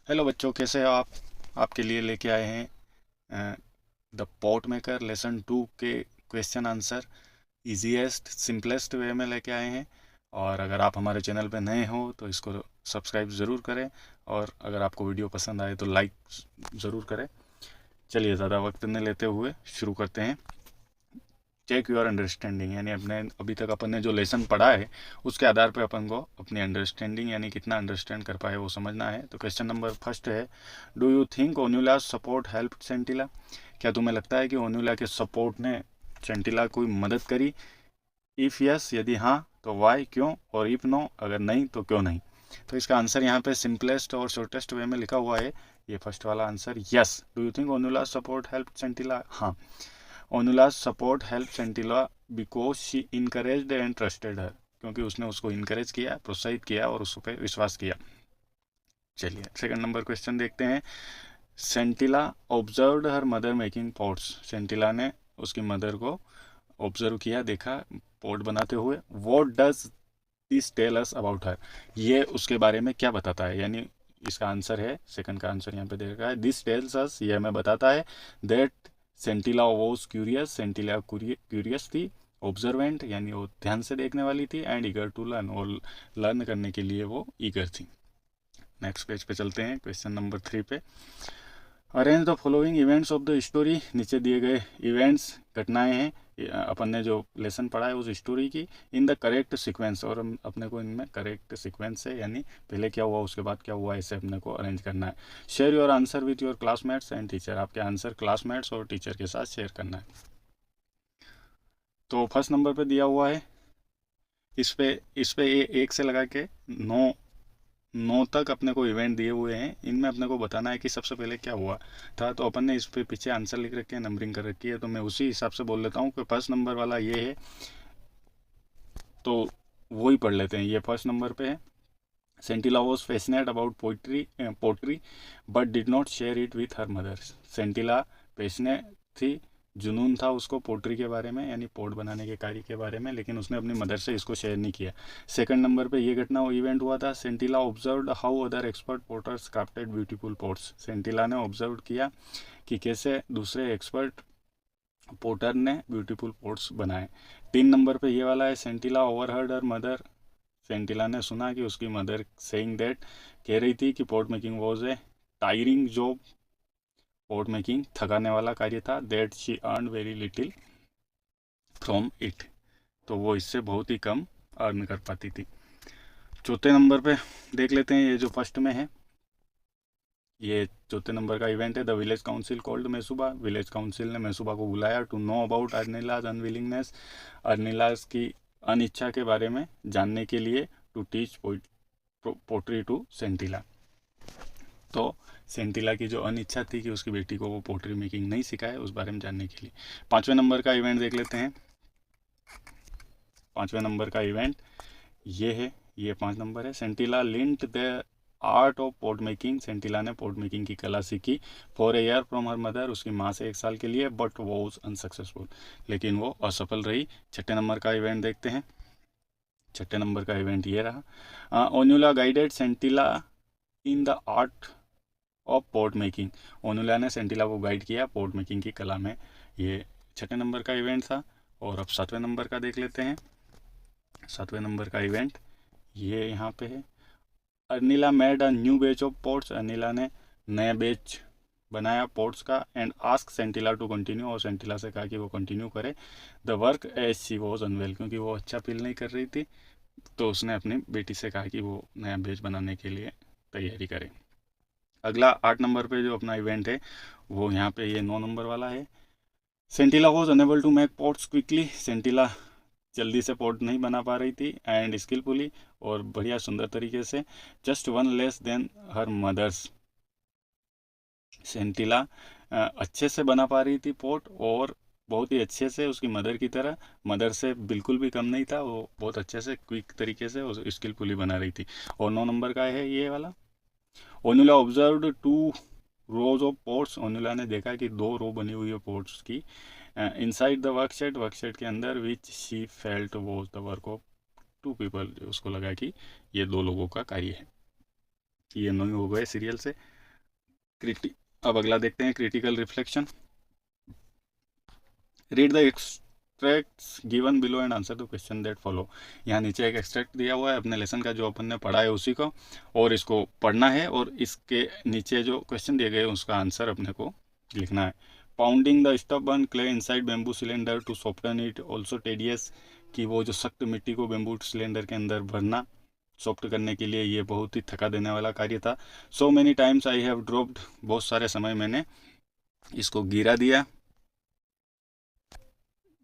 Hello बच्चों, कैसे हो आप? आपके लिए लेके आए हैं द पॉट मेकर लेसन 2 के question answer easiest simplest way में लेके आए हैं। और अगर आप हमारे चैनल पे नए हो तो इसको सब्सक्राइब ज़रूर करें, और अगर आपको वीडियो पसंद आए तो लाइक ज़रूर करें। चलिए, ज़्यादा वक्त न लेते हुए शुरू करते हैं। चेक योर अंडरस्टैंडिंग, यानी अपने अभी तक अपन ने जो लेसन पढ़ा है उसके आधार पे अपन को अपनी अंडरस्टैंडिंग यानी कितना अंडरस्टैंड कर पाए वो समझना है। तो क्वेश्चन नंबर फर्स्ट है, do you think Onula support help Sentila? क्या तुम्हें लगता है कि ओन्यूला के सपोर्ट ने सेंटिला को मदद करी? इफ़ यस, यदि हाँ तो वाई, क्यों? और इफ़ नो, अगर नहीं तो क्यों नहीं? तो इसका आंसर यहाँ पे सिंपलेस्ट और शॉर्टेस्ट वे में लिखा हुआ है। ये फर्स्ट वाला answer yes, do you think Onula support help Sentila? हाँ, Onula's support helped Sentila because she encouraged and trusted her, क्योंकि उसने उसको इनकरेज किया, प्रोत्साहित किया और उस पर विश्वास किया। चलिए सेकंड नंबर क्वेश्चन देखते हैं। Sentila observed her mother making pots, Sentila ने उसकी मदर को ऑब्जर्व किया, देखा पॉट बनाते हुए। What does this tell us about her, ये उसके बारे में क्या बताता है? यानी इसका आंसर है, सेकंड का आंसर यहाँ पे दे रखा है, दिस टेल्स अस, ये हमें बताता है that Sentila was curious, सेंटिला curious थी, ऑब्जर्वेंट यानी वो ध्यान से देखने वाली थी, एंड ईगर टू लर्न, और लर्न करने के लिए वो ईगर थी। नेक्स्ट पेज पे चलते हैं, क्वेश्चन नंबर 3 पे। Arrange the following events of the story, नीचे दिए गए इवेंट्स घटनाएं हैं अपन ने जो लेसन पढ़ा है उस स्टोरी की, इन द करेक्ट सीक्वेंस, और अपने को इनमें करेक्ट सीक्वेंस है यानी पहले क्या हुआ उसके बाद क्या हुआ, ऐसे अपने को अरेंज करना है। Share your answer with your classmates and teacher, आपके आंसर क्लासमेट्स और टीचर के साथ शेयर करना है। तो फर्स्ट नंबर पे दिया हुआ है, इस पे एक से लगा के 9 तक अपने को इवेंट दिए हुए हैं, इनमें अपने को बताना है कि सबसे पहले क्या हुआ था। तो अपन ने इस पे पीछे आंसर लिख रखे हैं, नंबरिंग कर रखी है, तो मैं उसी हिसाब से बोल लेता हूँ कि फर्स्ट नंबर वाला ये है, तो वो ही पढ़ लेते हैं। ये फर्स्ट नंबर पे है, Sentila was fascinate about pottery but did not share it with her mother, Sentila passionate थी, जुनून था उसको पोट्री के बारे में यानी पोट बनाने के कार्य के बारे में, लेकिन उसने अपनी मदर से इसको शेयर नहीं किया। सेकंड नंबर पे ये घटना इवेंट हुआ था, Sentila observed how other expert potters crafted beautiful pots, Sentila ने ऑब्जर्व किया कि कैसे दूसरे एक्सपर्ट पोटर ने ब्यूटीफुल पोट्स बनाए। 3 नंबर पे ये वाला है, सेंटिला ओवरहर्ड हर मदर, सेंटिला ने सुना कि उसकी मदर सेइंग दैट, कह रही थी कि pot making was a tiring job, pot making थकाने वाला कार्य था, that she earn very little from it, तो वो इससे बहुत ही कम अर्न कर पाती थी। चौथे नंबर पे देख लेते हैं, ये जो फर्स्ट में है, ये चौथे नंबर का इवेंट है, the village council called Maisuba, village council ने मैसूबा को बुलाया to know about Arnila's unwillingness, Arnila's की अनिच्छा के बारे में जानने के लिए, to teach pottery to Sentila, तो सेंटिला की जो अनिच्छा थी कि उसकी बेटी को वो पोट्री मेकिंग नहीं सिखाए, उस बारे में जानने के लिए। 5वें नंबर का इवेंट देख लेते हैं। 5वें नंबर का इवेंट ये है, ये 5 नंबर है, Sentila learnt the art of pot making, Sentila ने पोट मेकिंग की कला सीखी for a year from her mother, उसकी माँ से 1 साल के लिए, बट वॉज अनसक्सेसफुल, लेकिन वो असफल रही। 6 नंबर का इवेंट देखते हैं। 6 नंबर का इवेंट ये रहा, Onula guided Sentila in the art of pot making, Onula ने सेंटिला को गाइड किया पोर्ट मेकिंग की कला में, ये 6 नंबर का इवेंट था। और अब 7वें नंबर का देख लेते हैं। 7वें नंबर का इवेंट ये यहाँ पे है, Arnila made a new batch of pots, Arnila ने नया बैच बनाया पोर्ट्स का, and ask Sentila to continue, और सेंटिला से कहा कि वो कंटिन्यू करे the work as she was unwell, क्योंकि वो अच्छा फील नहीं कर रही थी, तो उसने अपनी बेटी से कहा कि वो नया बैच बनाने के लिए तैयारी करे। अगला 8 नंबर पे जो अपना इवेंट है वो यहाँ पे ये 9 नंबर वाला है, Sentila was unable to make pots quickly, Sentila जल्दी से पॉट नहीं बना पा रही थी, एंड स्किलफुली, और बढ़िया सुंदर तरीके से, just one less than her mother's, Sentila अच्छे से बना पा रही थी पॉट, और बहुत ही अच्छे से उसकी मदर की तरह, मदर से बिल्कुल भी कम नहीं था, वो बहुत अच्छे से क्विक तरीके से स्किलफुली बना रही थी। और 9 नंबर का है ये वाला, Onula observed two rows of pots, Onula ने देखा कि 2 रो बनी हुई है पोर्ट्स की, इनसाइड द वर्कशेड के अंदर, which she felt was the work of 2 people, उसको लगा कि ये 2 लोगों का कार्य है। ये नहीं हो गए सीरियल से। अब अगला देखते हैं critical reflection. Read the extracts given below and answer the question that follow. यहाँ नीचे एक एक्सट्रैक्ट दिया हुआ है अपने लेसन का जो अपन ने पढ़ा है उसी को, और इसको पढ़ना है और इसके नीचे जो क्वेश्चन दिए गए उसका आंसर अपने को लिखना है। Pounding the stubborn clay inside bamboo cylinder to soften it also tedious, कि वो जो सख्त मिट्टी को बेम्बू सिलेंडर के अंदर भरना सॉफ्ट करने के लिए ये बहुत ही थका देने वाला कार्य था। So many times I have dropped, बहुत सारे समय मैंने इसको गिरा दिया।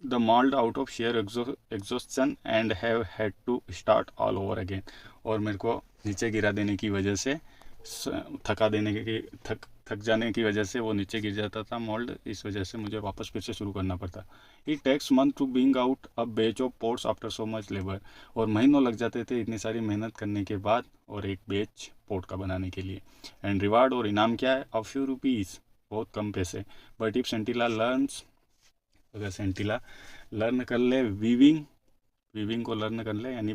The mould out of sheer exhaustion and have had to start all over again, और मेरे को नीचे गिरा देने की वजह से थक जाने की वजह से वो नीचे गिर जाता था मोल्ड, इस वजह से मुझे वापस फिर से शुरू करना पड़ता। It takes month to bring out a batch of pots after so much labour, और महीनों लग जाते थे इतनी सारी मेहनत करने के बाद और एक बेच पोर्ट का बनाने के लिए। एंड रिवार्ड, और इनाम क्या है, अ फ्यू रुपीज़, बहुत कम पैसे। बट इफ सेंटिला लर्न्स, अगर सेंटिला लर्न कर ले वीविंग को लर्न कर ले, यानी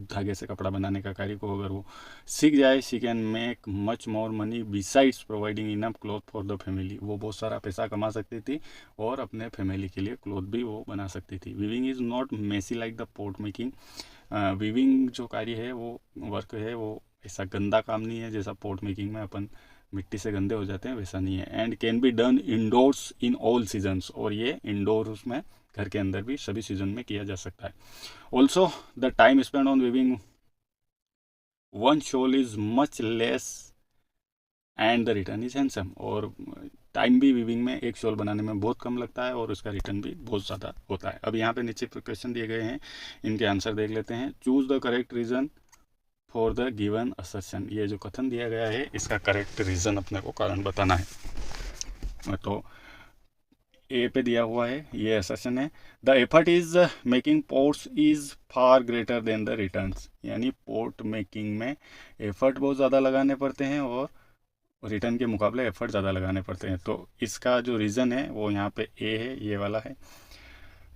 धागे से कपड़ा बनाने का कार्य को अगर वो सीख जाए, she can make much more money besides providing enough cloth for the family, वो बहुत सारा पैसा कमा सकती थी और अपने फैमिली के लिए क्लॉथ भी वो बना सकती थी। Weaving is not messy like the pot making, weaving जो कार्य है वो वर्क है वो ऐसा गंदा काम नहीं है जैसा पोर्ट मेकिंग में अपन मिट्टी से गंदे हो जाते हैं, वैसा नहीं है। And can be done indoors in all seasons, और ये इंडोर्स में घर के अंदर भी सभी सीजन में किया जा सकता है। Also the time spend on weaving one shawl is much less and the return is handsome, और टाइम भी वीविंग में एक शॉल बनाने में बहुत कम लगता है और उसका रिटर्न भी बहुत ज़्यादा होता है। अब यहाँ पे नीचे क्वेश्चन दिए गए हैं, इनके आंसर देख लेते हैं। Choose the correct reason for the given assertion, ये जो कथन दिया गया है इसका करेक्ट रीज़न अपने को कारण बताना है। तो ए पे दिया हुआ है, ये असर्शन है, the effort is making ports is far greater than the returns, यानी पोर्ट मेकिंग में एफर्ट बहुत ज़्यादा लगाने पड़ते हैं और रिटर्न के मुकाबले एफर्ट ज़्यादा लगाने पड़ते हैं। तो इसका जो रीज़न है वो यहाँ पे ए है, ये वाला है।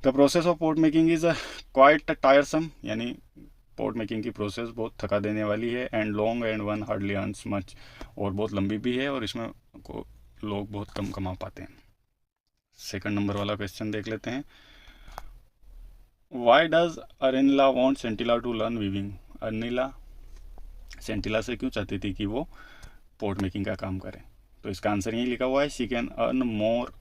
The process of pot making is quite टायरसम, यानी पोर्ट मेकिंग की प्रोसेस बहुत थका देने वाली है। And long and one hardly earns much, और बहुत लंबी भी है और इसमें को लोग बहुत कम कमा पाते हैं। सेकंड नंबर वाला क्वेश्चन देख लेते हैं। Why does Arenila want Sentila to learn weaving, Arenila Sentila से क्यों चाहती थी कि वो पोर्ट मेकिंग का काम करे? तो इसका आंसर यही लिखा हुआ है, she can earn more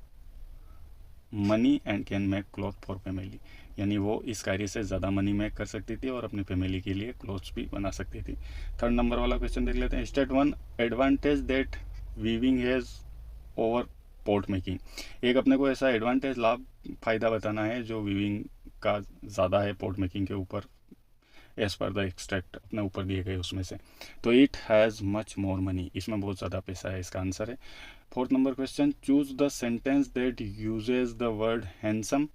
money and can make cloth for family, यानी वो इस कार्य से ज़्यादा मनी मेक कर सकती थी और अपनी फैमिली के लिए क्लोथ्स भी बना सकती थी। थर्ड नंबर वाला क्वेश्चन देख लेते हैं। State one advantage that weaving has over port making, एक अपने को ऐसा एडवांटेज लाभ फ़ायदा बताना है जो वीविंग का ज़्यादा है पोर्ट मेकिंग के ऊपर, एज पर द एक्सट्रैक्ट अपने ऊपर दिए गए उसमें से। तो it has much more money, इसमें बहुत ज़्यादा पैसा है, इसका आंसर है। Fourth number question, choose the sentence that uses the word handsome,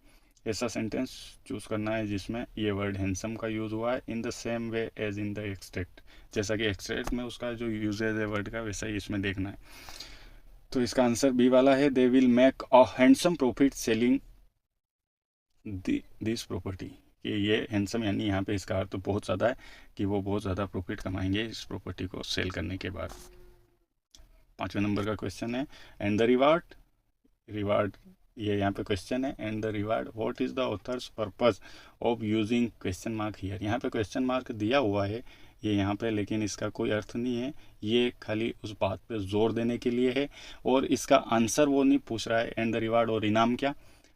ऐसा सेंटेंस चूज करना है जिसमें ये वर्ड हैंडसम का यूज़ हुआ है in the same way as in the extract, जैसा कि एक्सट्रैक्ट में उसका जो यूजेज है वर्ड का वैसा ही इसमें देखना है। तो इसका आंसर बी वाला है, they will make a handsome profit selling this property, कि ये हैंडसम यानी यहाँ पे इसका अर्थ तो बहुत ज़्यादा है कि वो बहुत ज़्यादा प्रॉफिट कमाएंगे इस प्रॉपर्टी को सेल करने के बाद। पाँचवें नंबर का क्वेश्चन है, एंड द रिवार्ड ये यहाँ पे क्वेश्चन है, and the reward what is the author's purpose of using question mark here, यहाँ पे क्वेश्चन मार्क दिया हुआ है ये यहाँ पे, लेकिन इसका कोई अर्थ नहीं है, ये खाली उस बात पे जोर देने के लिए है और इसका आंसर वो नहीं पूछ रहा है। एंड द रिवार्ड और इनाम क्या,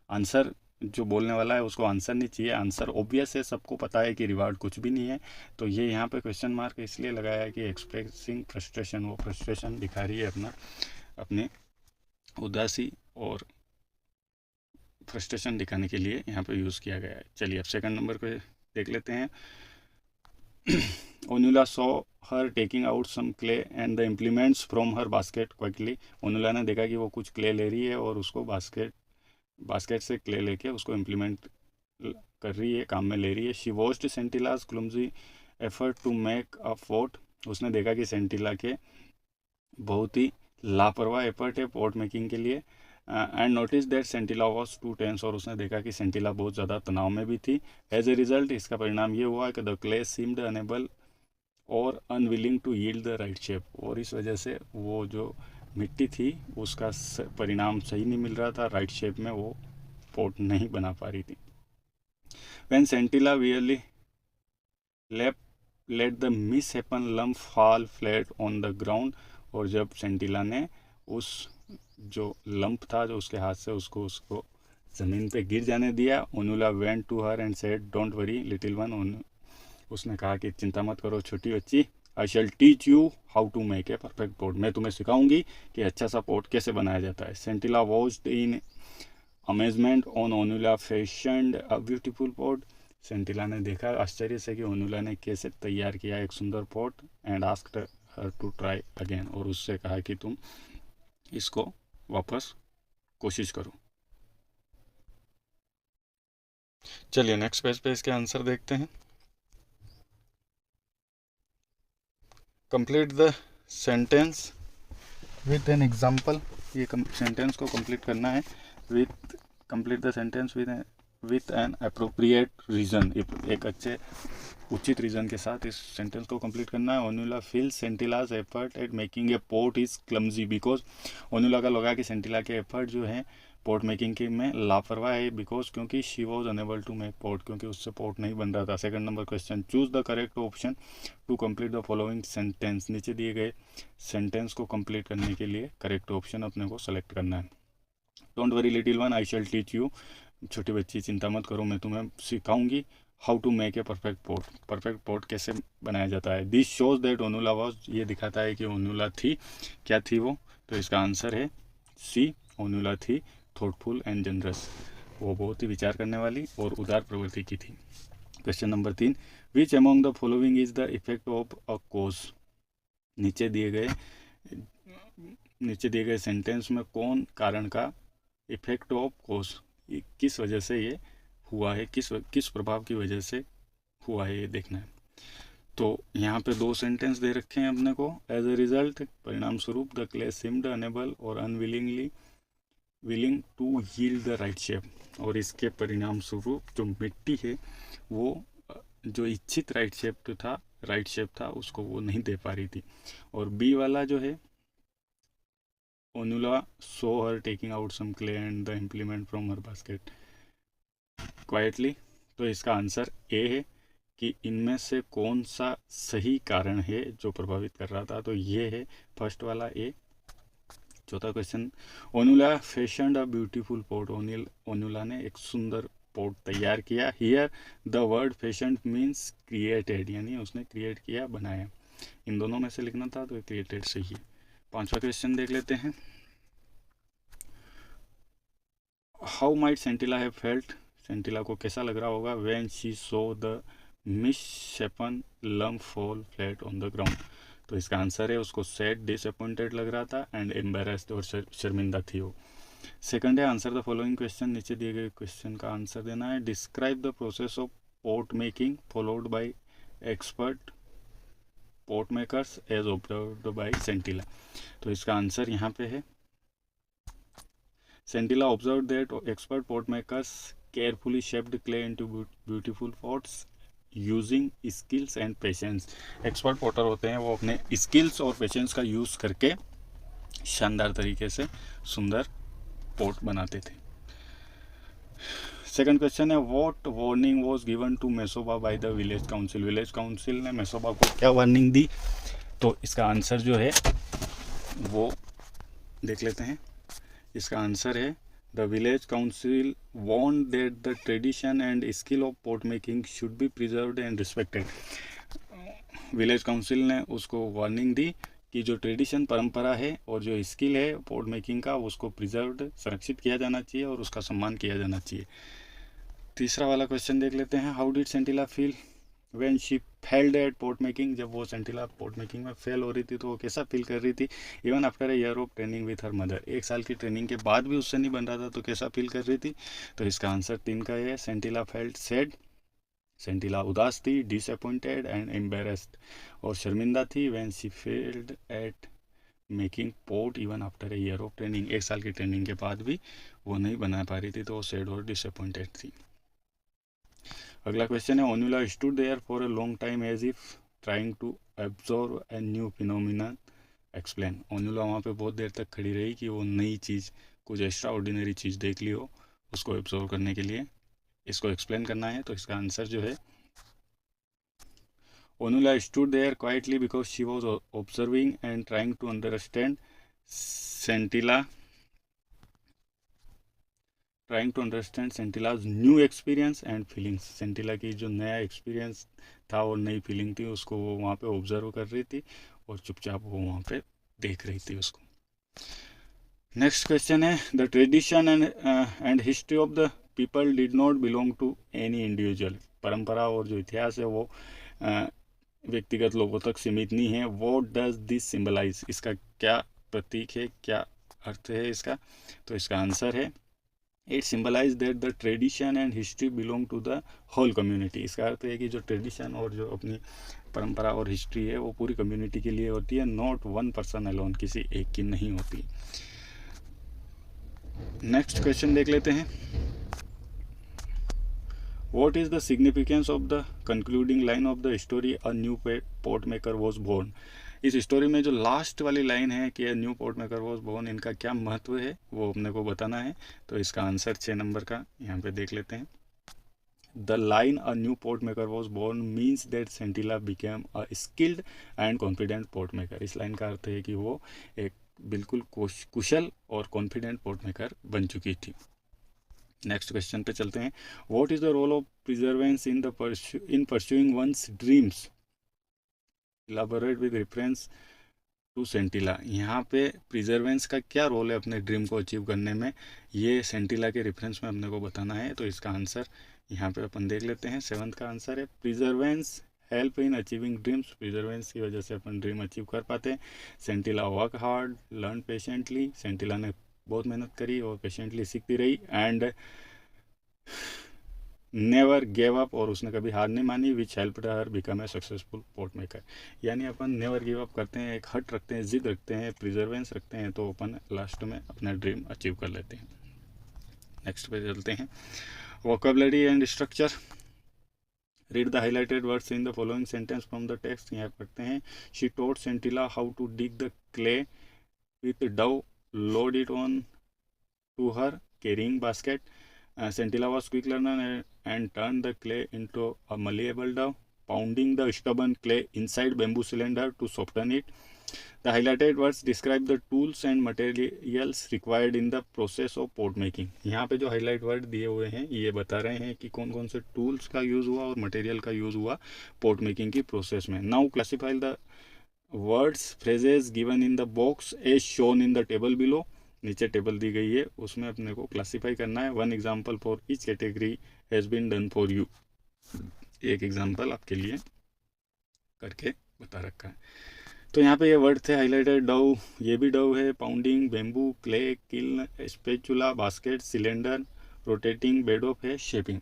आंसर जो बोलने वाला है उसको आंसर नहीं चाहिए, आंसर ऑब्वियस है, सबको पता है कि रिवार्ड कुछ भी नहीं है। तो ये यहाँ पे क्वेश्चन मार्क इसलिए लगाया है कि एक्सप्रेसिंग फ्रस्ट्रेशन, वो फ्रस्ट्रेशन दिखा रही है अपने उदासी और फ्रस्ट्रेशन दिखाने के लिए यहाँ पे यूज़ किया गया है। चलिए अब सेकंड नंबर पे देख लेते हैं। Onula saw her taking out some clay and the implements from her basket quickly, Onula ने देखा कि वो कुछ क्ले ले रही है और उसको बास्केट से क्ले लेके उसको इम्प्लीमेंट कर रही है, काम में ले रही है। She watched Sentila's clumsy effort to make a pot, उसने देखा कि सेंटिला के बहुत ही लापरवाह एफर्ट है पोर्ट मेकिंग के लिए। And notice that Sentila was too tense, और उसने देखा कि सेंटिला बहुत ज़्यादा तनाव में भी थी। एज ए रिजल्ट इसका परिणाम ये हुआ कि द क्ले सीम्ड अनेबल और unwilling to yield the right shape, और इस वजह से वो जो मिट्टी थी उसका परिणाम सही नहीं मिल रहा था, राइट शेप में वो पोर्ट नहीं बना पा रही थी। When Sentila wearily let the misshapen lump fall flat on the ground, और जब सेंटिला ने उस जो लंप था जो उसके हाथ से उसको ज़मीन पे गिर जाने दिया, Onula went to her and said don't worry little one, उसने कहा कि चिंता मत करो छोटी बच्ची, I shall teach you how to make a perfect pot, मैं तुम्हें सिखाऊंगी कि अच्छा सा पोर्ट कैसे बनाया जाता है। Sentila watched in amazement on Onula fashioned a beautiful pot, Sentila ने देखा आश्चर्य से कि ओनुला ने कैसे तैयार किया एक सुंदर pot, and asked her to try again, और उससे कहा कि तुम इसको वापस कोशिश करो। चलिए नेक्स्ट पेज पे इसके आंसर देखते हैं। Complete the sentence with an example, ये सेंटेंस को कंप्लीट करना है with complete the sentence with an appropriate reason, एक अच्छे उचित रीज़न के साथ इस सेंटेंस को कंप्लीट करना है। Onula feels Sentila's effort at making a pot is clumsy because, Onula का लगा कि सेंटिला के एफर्ट जो है पोर्ट मेकिंग के में लापरवाह है, बिकॉज क्योंकि she was unable to make pot, क्योंकि उससे पोर्ट नहीं बन रहा था। Second number question, choose the correct option to complete the following sentence, नीचे दिए गए सेंटेंस को कंप्लीट करने के लिए करेक्ट ऑप्शन अपने को सेलेक्ट करना है। Don't worry little one I shall teach you, छोटी बच्ची चिंता मत करो मैं तुम्हें सिखाऊंगी how to make a perfect pot, perfect pot कैसे बनाया जाता है। This shows that Onula was, ये दिखाता है कि ओनुला थी, क्या थी वो, तो इसका आंसर है सी, ओनुला थी थॉटफुल एंड जनरस, वो बहुत ही विचार करने वाली और उदार प्रवृत्ति की थी। Question number 3, which among the following is the effect of a cause, नीचे दिए गए सेंटेंस में कौन कारण का इफेक्ट ऑफ कोज, किस वजह से ये हुआ है, किस प्रभाव की वजह से हुआ है, ये देखना है। तो यहाँ पे दो सेंटेंस दे रखे हैं अपने को। एज ए रिजल्ट, परिणाम स्वरूप, द क्ले सिम्ड अनेबल और unwillingly willing to yield the right shape, और इसके परिणाम स्वरूप जो मिट्टी है वो जो इच्छित राइट शेप था उसको वो नहीं दे पा रही थी। और बी वाला जो है, Onula saw her taking out some clay and the implement from her basket quietly, तो इसका आंसर ए है कि इनमें से कौन सा सही कारण है जो प्रभावित कर रहा था, तो ये है फर्स्ट वाला ए। चौथा question, Onula fashioned a beautiful pot, Onula ने एक सुंदर पोर्ट तैयार किया। Here the word fashioned means created, यानी उसने क्रिएट किया, बनाया, इन दोनों में से लिखना था तो क्रिएटेड सही है। पांचवा क्वेश्चन देख लेते हैं, how might Scintilla have felt, Scintilla को कैसा लग रहा होगा when she saw the misshapen lump fall flat on the ground, तो इसका आंसर है उसको सैड डिसअपॉइंटेड लग रहा था एंड एम्बेरस्ड, और शर्मिंदा थी वो। सेकंड है आंसर द फॉलोइंग क्वेश्चन, नीचे दिए गए क्वेश्चन का आंसर देना है। Describe the process of pot making followed by expert pot makers as observed by Scintilla, तो इसका आंसर यहाँ पे है Scintilla observed that expert pot makers carefully shaped clay into beautiful pots using skills and patience, expert potter होते हैं वो अपने skills और पेशेंस का यूज़ करके शानदार तरीके से सुंदर पोर्ट बनाते थे। सेकंड क्वेश्चन है, what warning was given to Mesoba by the village council, village council ने मेसोबा को क्या वार्निंग दी, तो इसका आंसर जो है वो देख लेते हैं। इसका आंसर है the village council warned that the tradition and skill of pot making should be preserved and respected, village council ने उसको वार्निंग दी कि जो ट्रेडिशन परंपरा है और जो स्किल है पोर्ट मेकिंग का उसको प्रिजर्व्ड संरक्षित किया जाना चाहिए और उसका सम्मान किया जाना चाहिए। तीसरा वाला क्वेश्चन देख लेते हैं, how did Scintilla feel when she failed at pot making, जब वो सेंटिला पोर्ट मेकिंग में फेल हो रही थी तो वो कैसा फील कर रही थी। Even after a year of training with her mother, एक साल की ट्रेनिंग के बाद भी उससे नहीं बन रहा था तो कैसा फील कर रही थी, तो इसका आंसर 3 का है सेंटिला फेल्ड सैड, सेंटिला उदास थी, डिसअपॉइंटेड एंड एम्बेरस्ड, और शर्मिंदा थी when she failed eight making port even after a year of training, एक साल की ट्रेनिंग के बाद भी वो नहीं बना पा रही थी तो वो सैड और डिसअपॉइंटेड थी। अगला क्वेश्चन है, Onula stood there for a long time as if trying to absorb a new phenomena explain. Onula वहाँ पे बहुत देर तक खड़ी रही कि वो नई चीज़, कुछ एक्स्ट्रा ऑर्डिनरी चीज़ देख ली हो, उसको एब्जॉर्व करने के लिए इसको एक्सप्लेन करना है। तो इसका आंसर जो है, Onula stood there quietly because she was observing and trying to understand Scintilla's new experience and feelings. Scintilla की जो नया एक्सपीरियंस था और नई फीलिंग थी, उसको वो वहाँ पे ऑब्जर्व कर रही थी और चुपचाप वो वहाँ पे देख रही थी उसको। नेक्स्ट क्वेश्चन है, the tradition and history of the people did not belong to any individual. परंपरा और जो इतिहास है वो व्यक्तिगत लोगों तक सीमित नहीं है। व्हाट डज दिस सिंबलाइज, इसका क्या प्रतीक है, क्या अर्थ है इसका? तो इसका आंसर है, it symbolise that the tradition and history belong to the whole community. इसका अर्थ है कि जो ट्रेडिशन और जो अपनी परंपरा और हिस्ट्री है वो पूरी कम्युनिटी के लिए होती है, नॉट वन पर्सन अलोन, किसी एक की नहीं होती। नेक्स्ट क्वेश्चन देख लेते हैं, what is the significance of the concluding line of the story a new pot maker was born. इस स्टोरी में जो लास्ट वाली लाइन है कि a new pot maker was born, इनका क्या महत्व है वो अपने को बताना है। तो इसका आंसर 6 नंबर का यहाँ पे देख लेते हैं। The line a new pot maker was born means that Scintilla became a skilled and confident pot maker. इस लाइन का अर्थ है कि वो एक बिल्कुल कुशल और कॉन्फिडेंट पोर्ट मेकर बन चुकी थी। नेक्स्ट क्वेश्चन पे चलते हैं, what is the role of perseverance in pursuing one's dreams, elaborate with reference to Scintilla. यहाँ पे प्रिजर्वेंस का क्या रोल है अपने ड्रीम को अचीव करने में, ये सेंटिला के रेफरेंस में अपने को बताना है। तो इसका आंसर यहाँ पे अपन देख लेते हैं। 7th का आंसर है, प्रिजर्वेंस हेल्प इन अचीविंग ड्रीम्स। प्रिजर्वेंस की वजह से अपन ड्रीम अचीव कर पाते हैं। सेंटिला वर्क हार्ड, लर्न पेशेंटली। सेंटिला ने बहुत मेहनत करी और पेशेंटली सीखती रही। एंड नेवर गेव अप, और उसने कभी हार नहीं मानी, which helped her become a successful pot maker. यानी अपन नेवर गिव अप करते हैं, एक हट रखते हैं, जिद रखते हैं, प्रिजर्वेंस रखते हैं, तो अपन लास्ट में अपना ड्रीम अचीव कर लेते हैं। नेक्स्ट पे चलते हैं, vocabulary and structure. Read the highlighted words in the following sentence from the text. यहाँ पढ़ते हैं, she taught Scintilla how to dig the clay with dao, load it on to her carrying basket. Scintilla was quick learner and turned the clay into a malleable dough, pounding the stubborn clay inside bamboo cylinder to soften it. The highlighted words describe the tools and materials required in the process of pot making. यहाँ पे जो highlight word दिए हुए हैं ये बता रहे हैं कि कौन कौन से टूल्स का यूज़ हुआ और मटेरियल का यूज़ हुआ पोट मेकिंग की प्रोसेस में। Now classify the words phrases given in the box as shown in the table below. नीचे टेबल दी गई है, उसमें अपने को क्लासीफाई करना है। 1 example for each category has been done for you. एक एग्जाम्पल आपके लिए करके बता रखा है। तो यहाँ पे ये वर्ड थे हाईलाइटेड, डव, ये भी डव है, pounding, bamboo, clay, kiln, spatula, basket, cylinder, rotating, bed of है, शेपिंग।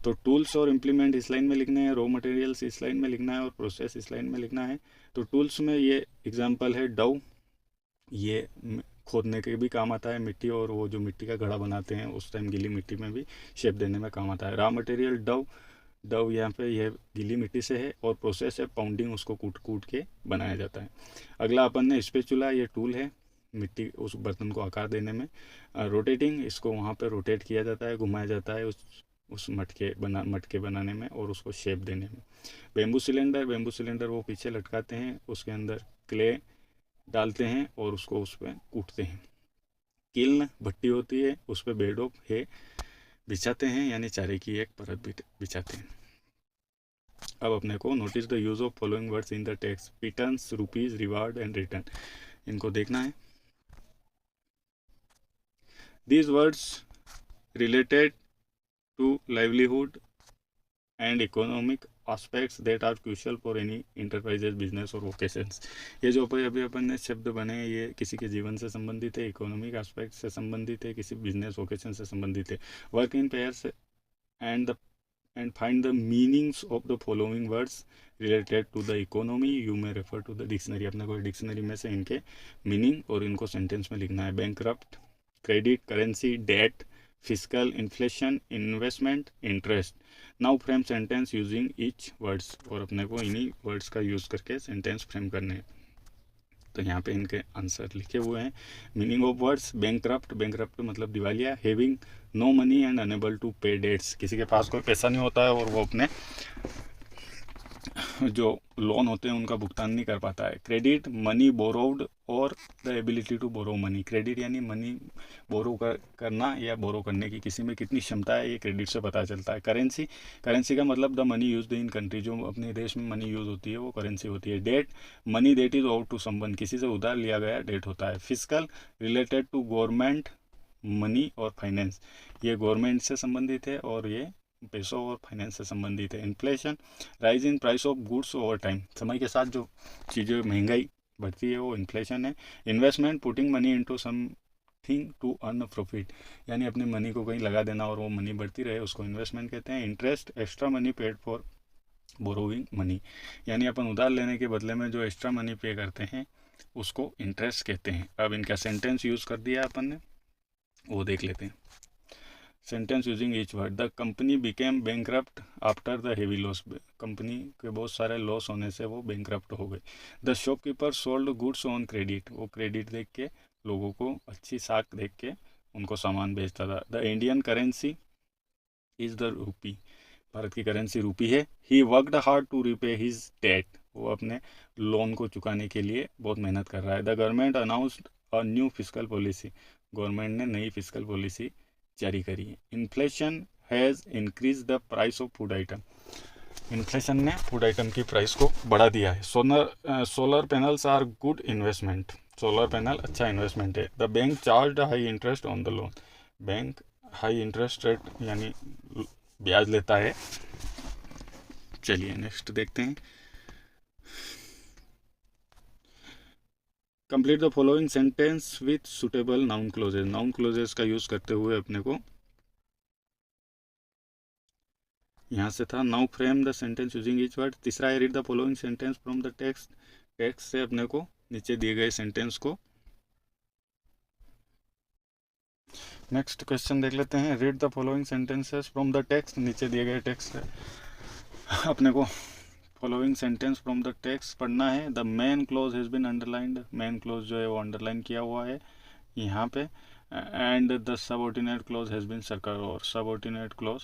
तो टूल्स और इम्प्लीमेंट इस लाइन में लिखने हैं, रॉ मटेरियल्स इस लाइन में लिखना है और प्रोसेस इस लाइन में लिखना है। तो टूल्स में ये एग्जाम्पल है डव, ये खोदने के भी काम आता है, मिट्टी और वो जो मिट्टी का घड़ा बनाते हैं उस टाइम गीली मिट्टी में भी शेप देने में काम आता है। रॉ मटेरियल डव, डव यहाँ पे यह गीली मिट्टी से है और प्रोसेस है पाउंडिंग, उसको कूट कूट के बनाया जाता है। अगला अपन ने स्पेचुला, ये टूल है मिट्टी उस बर्तन को आकार देने में। रोटेटिंग, इसको वहाँ पे रोटेट किया जाता है, घुमाया जाता है उस मटके बनाने में और उसको शेप देने में। बेम्बू सिलेंडर, बेम्बू सिलेंडर वो पीछे लटकाते हैं, उसके अंदर क्ले डालते हैं और उसको उस पर कूटते हैं। किल्न, भट्टी होती है, उस पर बेड ऑफ है बिछाते हैं, यानी चारे की एक परत बिछाते हैं। अब अपने को notice the use of following words in the text, pittance, rupees, reward and return, इनको देखना है। These words related to livelihood and economic aspects that are crucial for any enterprises, business और vocations। ये जो अभी अपन ने शब्द बने हैं ये किसी के जीवन से संबंधित है, इकोनॉमिक एस्पेक्ट से संबंधित है, किसी बिजनेस वोकेशन से संबंधित है। Work in pairs and find the meanings of the following words related to the economy, you may refer to the dictionary. अपने को डिक्शनरी में से इनके मीनिंग और इनको सेंटेंस में लिखना है। Bankrupt, credit, currency, debt, physical, inflation, investment, interest. Now frame sentence using each words, और अपने को इन्हीं वर्ड्स का यूज़ करके सेंटेंस फ्रेम करने हैं। तो यहाँ पे इनके आंसर लिखे हुए हैं। Meaning of words, bankrupt, bankrupt मतलब दिवालिया, having no money and unable to pay debts, किसी के पास कोई पैसा नहीं होता है और वो अपने जो लोन होते हैं उनका भुगतान नहीं कर पाता है। क्रेडिट, मनी बोरोव्ड और the ability to borrow money, credit यानी मनी बोरो करना या बोरो करने की किसी में कितनी क्षमता है, ये क्रेडिट से पता चलता है। करेंसी, करेंसी का मतलब the money used in country, जो अपने देश में मनी यूज होती है वो करेंसी होती है। Debt, money that is over to someone, किसी से उधार लिया गया डेट होता है। Fiscal, related to government, money और फाइनेंस, ये गवर्नमेंट से संबंधित है और ये पैसों और फाइनेंस से संबंधित है। Inflation, rise in price of goods over time, समय के साथ जो चीज़ें महंगाई बढ़ती है वो इन्फ्लेशन है। Investment, putting money into something to earn profit, यानी अपनी मनी को कहीं लगा देना और वो मनी बढ़ती रहे, उसको इन्वेस्टमेंट कहते हैं। Interest, extra money paid for borrowing money, यानी अपन उधार लेने के बदले में जो एक्स्ट्रा मनी पे करते हैं उसको इंटरेस्ट कहते हैं। अब इनका सेंटेंस यूज़ कर दिया अपन ने, वो देख लेते हैं। Sentence using each word, the company became bankrupt after the heavy loss, company के बहुत सारे लॉस होने से वो बैंकक्रप्ट हो गई। The shopkeeper sold goods on credit, वो क्रेडिट देख के लोगों को अच्छी साख देख के उनको सामान बेचता था। The Indian currency is the rupee, भारत की करेंसी रूपी है। He worked hard to repay his debt, वो अपने लोन को चुकाने के लिए बहुत मेहनत कर रहा है। The government announced a new fiscal policy, government ने नई फिस्कल पॉलिसी जारी करी है। Inflation has increase the price of food item, inflation ने फूड आइटम की प्राइस को बढ़ा दिया है। Solar panels are good investment, solar panel अच्छा इन्वेस्टमेंट है। The bank charge high interest on the loan, bank high interest rate यानी ब्याज लेता है। चलिए नेक्स्ट देखते हैं। Complete the following sentence with suitable noun clauses, noun clauses का यूज करते हुए अपने को यहाँ से था। Now frame the sentence using each word, तीसरा है read the following sentence from the text, text से अपने को नीचे दिए गए सेंटेंस को। नेक्स्ट क्वेश्चन देख लेते हैं। Read the following sentences from the text, नीचे दिए गए टेक्स्ट से अपने को following sentence from the text पढ़ना है। The main clause has been underlined, main clause जो है वो अंडरलाइन किया हुआ है यहाँ पे। And the subordinate clause has been circle, और सबऑर्डिनेट क्लोज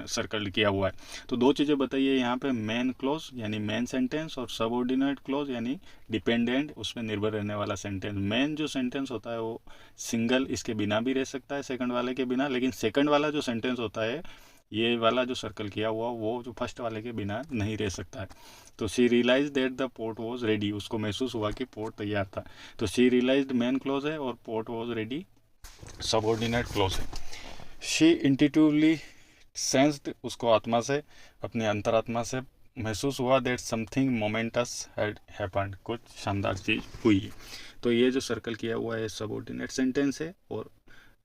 सर्कल किया हुआ है। तो दो चीज़ें बताइए यहाँ पे, मेन क्लोज यानी मेन सेंटेंस और सबऑर्डिनेट क्लोज यानी डिपेंडेंट, उस पर निर्भर रहने वाला सेंटेंस। मेन जो सेंटेंस होता है वो सिंगल इसके बिना भी रह सकता है, सेकंड वाले के बिना, लेकिन सेकंड वाला जो सेंटेंस होता है ये वाला जो सर्कल किया हुआ वो जो फर्स्ट वाले के बिना नहीं रह सकता है। तो she realise that the port was ready, उसको महसूस हुआ कि पोर्ट तैयार था। तो शी रियलाइज्ड मेन क्लोज है और port was ready subordinate close है। शी इंट्यूटिवली सेंस्ड, उसको आत्मा से, अपने अंतरात्मा से महसूस हुआ that something moments had happened, कुछ शानदार चीज़ हुई। तो ये जो सर्कल किया हुआ है सबऑर्डिनेट सेंटेंस है और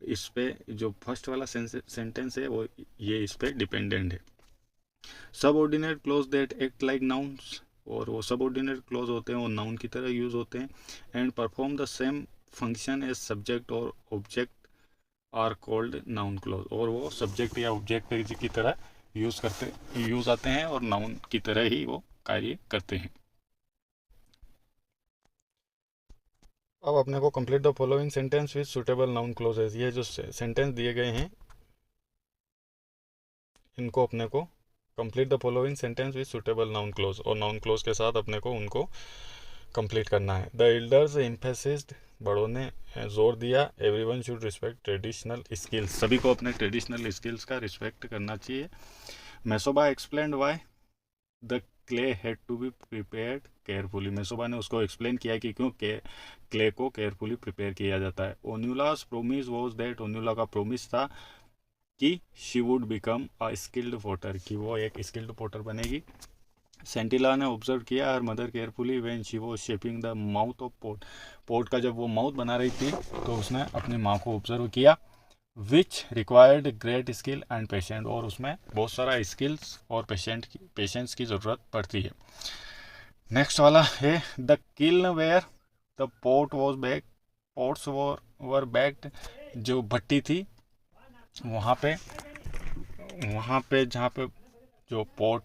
इस पे जो फर्स्ट वाला सेंटेंस है वो ये इस पे डिपेंडेंट है। Subordinate close that act like nouns, और वो सबऑर्डिनेट क्लोज होते हैं वो नाउन की तरह यूज होते हैं। And perform the same function as subject और object are called noun clause, और वो सब्जेक्ट या ऑब्जेक्ट की तरह यूज आते हैं और नाउन की तरह ही वो कार्य करते हैं। अब अपने को complete the following sentence with suitable noun clauses, ये जो सेंटेंस दिए गए हैं इनको अपने को complete the following sentence with suitable noun clause, और नाउन क्लोज के साथ अपने को उनको कंप्लीट करना है। द एल्डर्स एम्फेसिस्ड, बड़ों ने जोर दिया, everyone should respect traditional skills, सभी को अपने ट्रेडिशनल स्किल्स का रिस्पेक्ट करना चाहिए। Mesoba explained why the clay had to be prepared carefully, Mesoba ने उसको एक्सप्लेन किया कि क्यों क्ले को केयरफुली प्रिपेयर किया जाता है। ओन्यूलास प्रोमिस वॉज दैट, ओन्यूला का प्रोमिस था कि she would become a skilled potter, कि वो एक स्किल्ड पोटर बनेगी। सेंटिला ने ऑब्जर्व किया her mother carefully when she was shaping the mouth of pot, pot का जब वो माउथ बना रही थी तो उसने अपनी माँ को ऑब्जर्व किया। Which required great skill and patient, और उसमें बहुत सारा स्किल्स और पेशेंस की ज़रूरत पड़ती है। नेक्स्ट वाला है the kiln where the pot was back, pots were baked, जो भट्टी थी वहाँ पे जहाँ पे जो पोट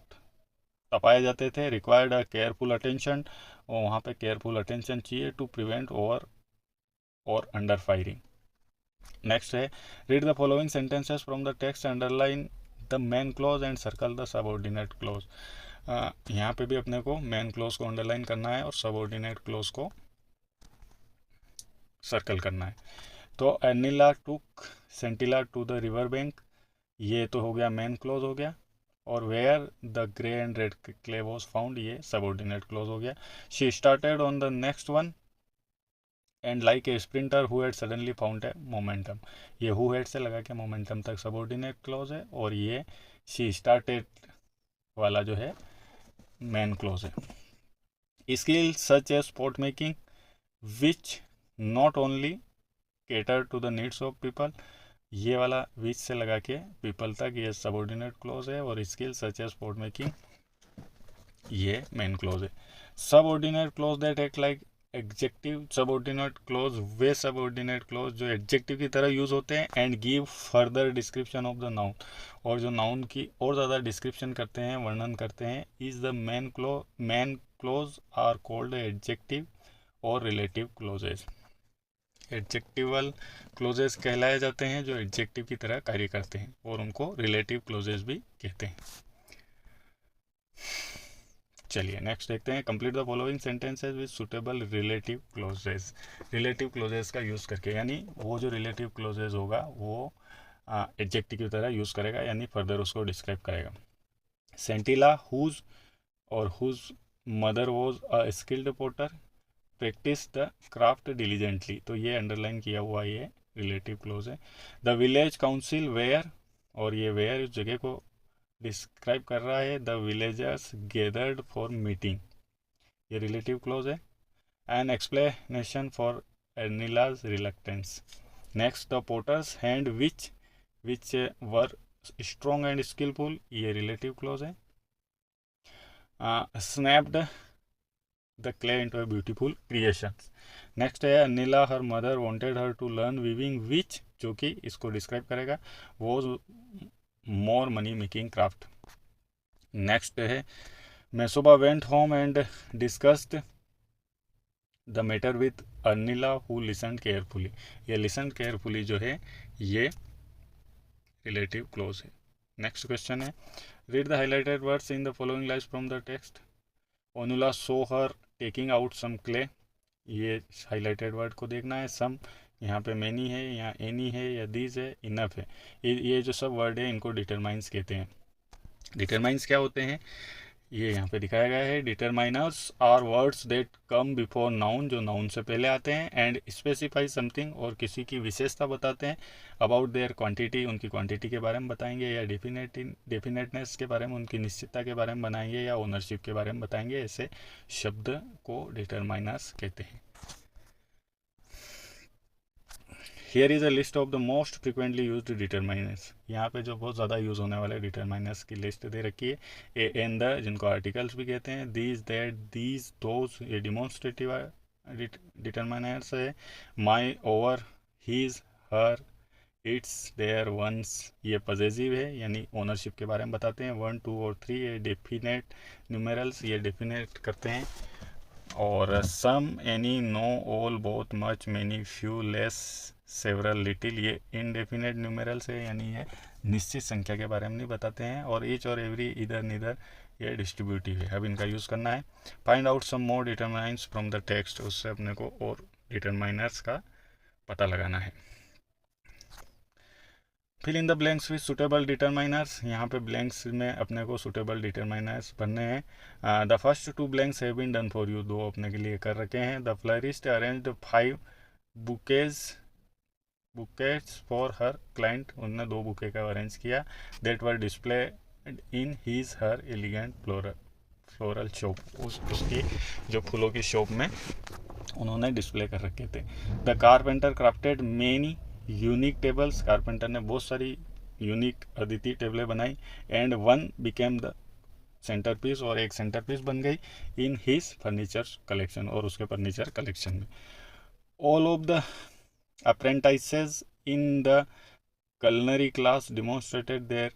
तपाए जाते थे, रिक्वायर्ड अ केयरफुल अटेंशन, और वहाँ पे केयरफुल अटेंशन चाहिए टू प्रिवेंट ओवर और अंडर फायरिंग। नेक्स्ट है read the following sentences from the text, underline the main clause and circle the subordinate clause. यहाँ पे भी अपने को मेन क्लॉज को अंडरलाइन करना है और सबऑर्डिनेट क्लॉज को सर्कल करना है। तो Anila took Sentila to the river bank, ये तो हो गया मेन क्लॉज हो गया, और where the grey and red clay was found, ये सबऑर्डिनेट क्लॉज हो गया। She started on the next one and like a sprinter who had suddenly found a momentum, ये हु हैड से लगा के मोमेंटम तक सबऑर्डिनेट क्लॉज है, और ये शी स्टार्टेड वाला जो है मेन क्लॉज है। Skill such a sport making which not only cater to the needs of people, ये वाला विच से लगा के पीपल तक, ये सबऑर्डिनेट क्लॉज है, और skill such a sport making ये मेन क्लॉज है। Subordinate clause that act like adjective, subordinate clause way subordinate clause जो एडजेक्टिव की तरह यूज होते हैं and give further description of the noun, और जो नाउन की और ज़्यादा डिस्क्रिप्शन करते हैं, वर्णन करते हैं, is the main clause are called adjective और रिलेटिव क्लॉजेज। एडजेक्टिवल क्लॉजेज कहलाए जाते हैं जो एडजेक्टिव की तरह कार्य करते हैं, और उनको रिलेटिव क्लॉजेज भी कहते हैं। चलिए नेक्स्ट देखते हैं, complete the following sentences with suitable relative clauses. Relative clauses का यूज़ करके, यानी वो जो रिलेटिव क्लॉजेज होगा वो एडजेक्टिव की तरह यूज़ करेगा, यानी फर्दर उसको डिस्क्राइब करेगा। सेंटिला हुज और whose mother was a skilled potter practice the craft diligently, तो ये अंडरलाइन किया हुआ ये रिलेटिव क्लॉज है। द विलेज काउंसिल वेयर, और ये वेयर इस जगह को डिस्क्राइब कर रहा है, the villagers gathered for meeting, ये रिलेटिव क्लॉज है। An explanation for Ernila's reluctance. Next the potter's hand which were strong and skilful, ये रिलेटिव क्लॉज है। Snapped the clay into a beautiful creation. Next है Anila her mother wanted her to learn weaving which, जो कि इसको describe करेगा, वो more money making craft. Next है Mesoba went home and discussed the matter with Anila who listen carefully, ये listen carefully जो है ये रिलेटिव क्लोज है। नेक्स्ट क्वेश्चन है read the highlighted words in the following lines from the text. Onula saw her taking out some clay, ये highlighted word को देखना है। सम यहाँ पे मैनी है, यहाँ एनी है, या दीज है, इनफ है, ये जो सब वर्ड है इनको डिटरमाइंस कहते हैं। डिटरमाइंस क्या होते हैं ये यहाँ पे दिखाया गया है। Determiners are words that come before noun, जो नाउन से पहले आते हैं, एंड स्पेसिफाई समथिंग, और किसी की विशेषता बताते हैं, अबाउट देयर क्वांटिटी, उनकी क्वांटिटी के बारे में बताएंगे, या डेफिनेटनेस के बारे में, उनकी निश्चितता के बारे में बनाएंगे, या ओनरशिप के बारे में बताएंगे, ऐसे शब्द को डिटरमाइनर्स कहते हैं। Here is a list of the most frequently used determiners, यहाँ पे जो बहुत ज़्यादा यूज़ होने वाले डिटरमाइनर्स की लिस्ट दे रखी है। ए एंड द, जिनको आर्टिकल्स भी कहते हैं, दीज दैट दीज दोज, ये डिमॉन्स्ट्रेटिव डिटरमाइनर्स है। My over his her its their ones, ये पॉजेसिव है, यानी ओनरशिप के बारे में बताते हैं। 1 2 और 3 ये डेफिनेट न्यूमेरल्स, ये डेफिनेट करते हैं। और some any no all both much many few less several little, ये इनडेफिनेट न्यूमेरल्स है, यानी ये निश्चित संख्या के बारे में नहीं बताते हैं। और ईच और एवरी, इधर निधर, ये डिस्ट्रीब्यूटिव है। अब इनका यूज़ करना है। Find out some more determines from the text, उससे अपने को और डिटरमाइनर्स का पता लगाना है। Fill in the blanks with suitable determiners, यहाँ पे ब्लैंक्स में अपने को सुटेबल डिटरमाइनर्स भरने हैं। The first 2 blanks have been done for you, 2 अपने के लिए कर रखे हैं। The florist arranged 5 bouquets for her client, उन्होंने 2 बुके का अरेंज किया। That were displayed in his her elegant floral shop, उसकी जो फूलों की शॉप में उन्होंने डिस्प्ले कर रखे थे। The carpenter crafted many unique tables, carpenter ने बहुत सारी यूनिक अद्वितीय टेबलें बनाई। And 1 became the centre piece, और एक सेंटर पीस बन गई इन हिज फर्नीचर कलेक्शन, और उसके फर्नीचर कलेक्शन में। All of the apprentices in the culinary class demonstrated their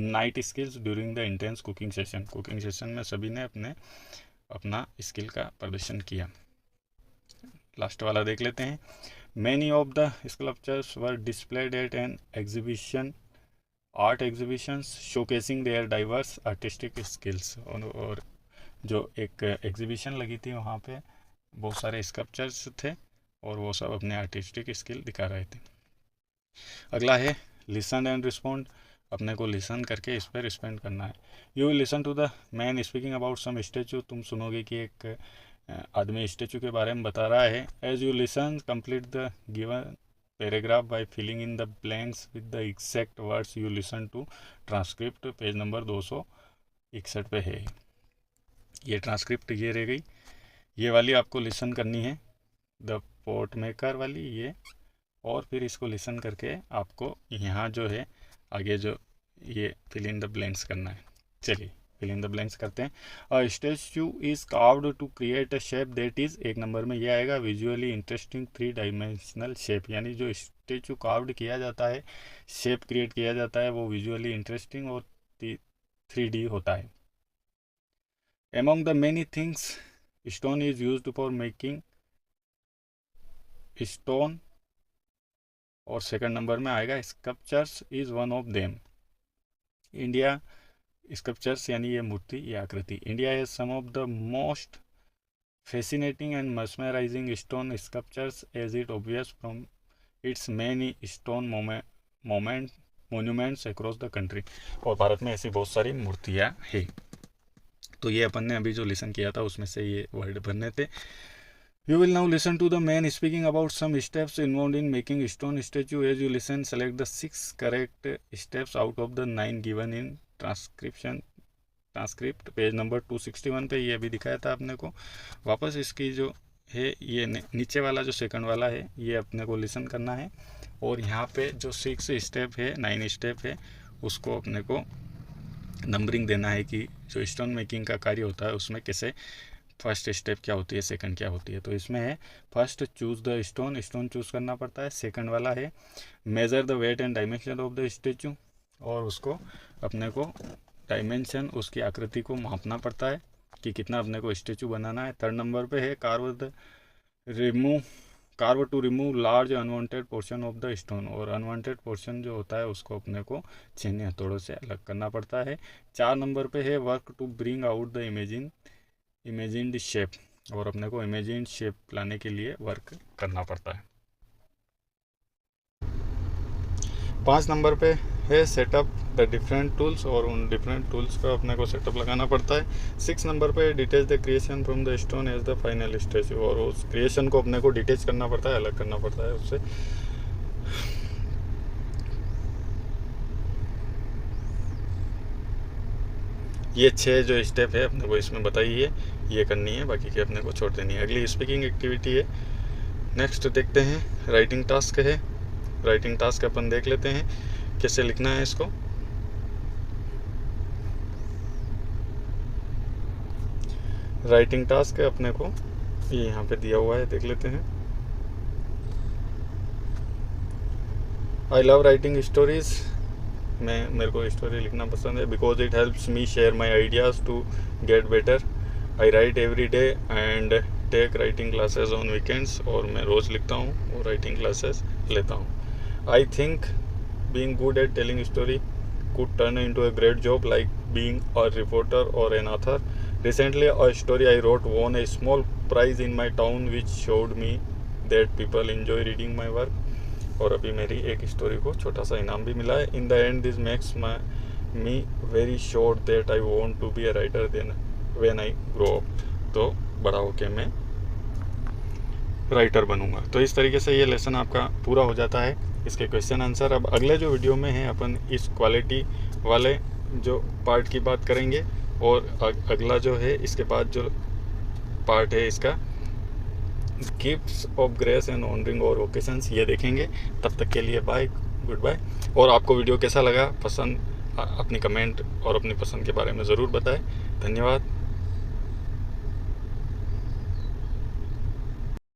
night skills during the intense cooking session, cooking session में सभी ने अपने अपना स्किल का प्रदर्शन किया। लास्ट वाला देख लेते हैं। Many of the sculptures were displayed at an exhibition art exhibitions showcasing their diverse artistic skills. और जो एक एग्जीबिशन लगी थी वहाँ पे बहुत सारे स्कल्पचर्स थे और वो सब अपने आर्टिस्टिक स्किल दिखा रहे थे। अगला है लिसन एंड रिस्पॉन्ड। अपने को लिसन करके इस पर रिस्पॉन्ड करना है। You will listen to the man speaking about some statue. तुम सुनोगे कि एक आदमी स्टेचू के बारे में बता रहा है। As you listen complete the given paragraph by filling in the blanks with the exact words you listen to. Transcript page number 261 पे है। ये ट्रांसक्रिप्ट ये रह गई, ये वाली आपको लिसन करनी है, द पोर्ट मेकर वाली ये, और फिर इसको लिसन करके आपको यहाँ जो है आगे जो ये फिल इन द ब्लैंक्स करना है। चलिए फिल इन द ब्लैंक्स करते हैं। A statue is carved to create a shape that is, एक नंबर में ये आएगा, विजुअली इंटरेस्टिंग 3 डायमेंशनल शेप। यानी जो स्टैच्यू कार्व्ड किया जाता है, शेप क्रिएट किया जाता है, वो विजुअली इंटरेस्टिंग और 3D होता है। Among the many things stone is used for making, stone और सेकंड नंबर में आएगा sculptures is one of them. India sculptures यानी ये मूर्ति, ये आकृति। India has some of the most fascinating and mesmerizing stone sculptures as it obvious from its many stone monuments across the country। और भारत में ऐसी बहुत सारी मूर्तियाँ हैं। तो ये अपन ने अभी जो लिसन किया था उसमें से ये वर्ड भरने थे। You will now listen to the man speaking about some steps involved in making stone statue. As you listen, select the 6 correct steps out of the 9 given in transcript page number 261 पे ये भी दिखाया था अपने को। वापस इसकी जो है ये नीचे वाला जो सेकंड वाला है ये अपने को लिसन करना है, और यहाँ पे जो 6 स्टेप है, 9 स्टेप है, उसको अपने को नंबरिंग देना है कि जो स्टोन मेकिंग का कार्य होता है उसमें कैसे फर्स्ट स्टेप क्या होती है, सेकंड क्या होती है। तो इसमें है first choose the stone, stone choose करना पड़ता है। सेकंड वाला है measure the weight and dimension of the statue, और उसको अपने को डायमेंशन उसकी आकृति को मापना पड़ता है कि कितना अपने को स्टेचू बनाना है। थर्ड नंबर पे है carve to remove large unwanted portion of the stone, और अनवांटेड पोर्शन जो होता है उसको अपने को छेनी हथौड़ों से अलग करना पड़ता है। 4 नंबर पे है work to bring out the imagined shape, और अपने को इमेजिन्ड शेप लाने के लिए वर्क करना पड़ता है। 5 नंबर पे है सेटअप द डिफरेंट टूल्स, और उन डिफरेंट टूल्स का अपने को सेटअप लगाना पड़ता है। 6 नंबर पे detach the creation from the stone age the final stage, और उस क्रिएशन को अपने को डिटेच करना पड़ता है, अलग करना पड़ता है उससे। ये 6 जो स्टेप है अपने को इसमें बताइए, ये करनी है, बाकी के अपने को छोड़ देनी है। अगली स्पीकिंग एक्टिविटी है। नेक्स्ट देखते हैं राइटिंग टास्क है। राइटिंग टास्क अपन देख लेते हैं कैसे लिखना है इसको। राइटिंग टास्क है अपने को, ये यहाँ पे दिया हुआ है, देख लेते हैं। आई लव राइटिंग स्टोरीज, मेरे को स्टोरी लिखना पसंद है। Because it helps me share my ideas to get better. I write every day and take writing classes on weekends, और मैं रोज़ लिखता हूँ और राइटिंग क्लासेस लेता हूँ। I think being good at telling story could turn into a great job, like being a reporter or an author. Recently, a story I wrote won a small prize in my town, which showed me that people enjoy reading my work. और अभी मेरी एक story को छोटा सा इनाम भी मिला है। In the end, this makes me very sure that I want to be a writer when I grow up. तो बड़ा होके मैं राइटर बनूंगा। तो इस तरीके से ये लेसन आपका पूरा हो जाता है। इसके क्वेश्चन आंसर अब अगले जो वीडियो में है अपन इस क्वालिटी वाले जो पार्ट की बात करेंगे, और अगला जो है इसके बाद जो पार्ट है इसका gifts of grace and honouring और ओकेशंस, ये देखेंगे। तब तक के लिए बाय, गुड बाय। और आपको वीडियो कैसा लगा, पसंद, अपनी कमेंट और अपनी पसंद के बारे में ज़रूर बताएं। धन्यवाद।